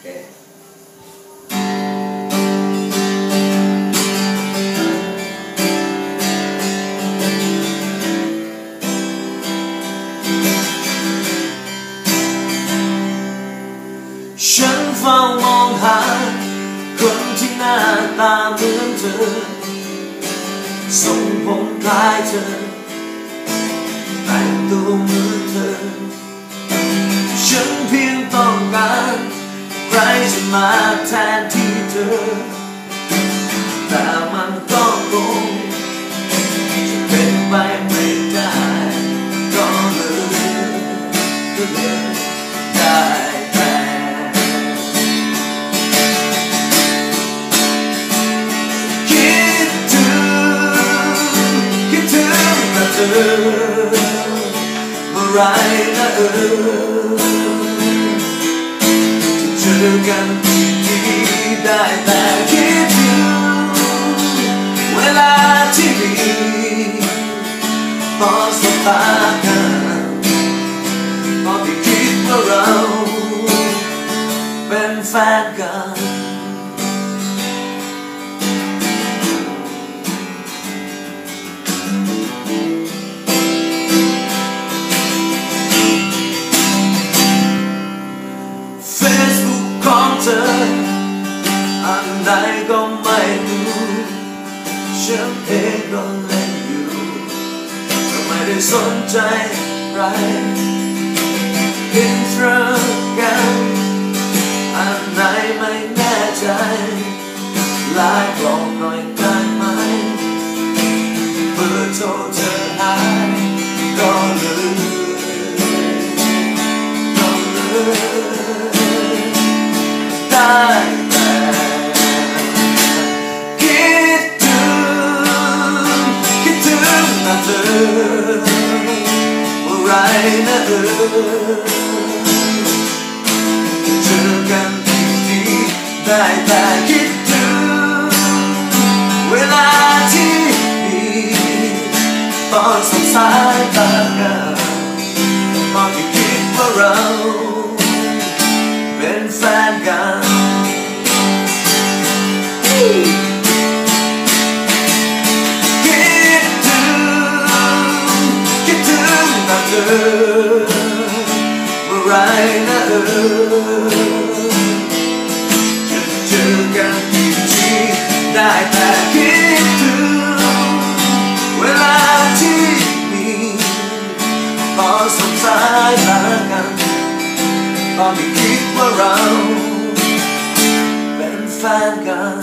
เคฉันเฝ้ามองหาคนที่หน้าตาเหมือนเธอทรงผมคล้ายเธอแต่งตัวเหมือนเธอฉันเพียงต้องการใครจะมาแทนที่เธอแต่มันก็คงจะเป็นไปไม่ได้ก็เลยได้เมื่อไรนะจะเจอกันที่ได้แต่คิดถึงเวลาที่มีตอนสบตากันตอนที่คิดว่าเราเป็นแฟนกันของเธออันใดก็ไม่รู้ฉันเองก็เล่นอยู่ก็ไม่ได้สนใจใครอินสตาแกรมอันไหนไม่แน่ใจไลน์บอกหน่อยได้ไหมเบอร์โทรเธอหายก็เลยได้แต่คิดถึงนะเธอเมื่อไรนะเจอกันทีได้แต่คิดถึงเวลาที่มีตอนสบสายตากันตอนที่คิดว่าเราเป็นแฟนกันคิดถึงนะเธอเมื่อไรนะจะเจอกันอีกทีได้แต่คิดถึงเวลาที่มีตอนสบสายตากันตอนที่คิดว่าเราเป็นแฟนกัน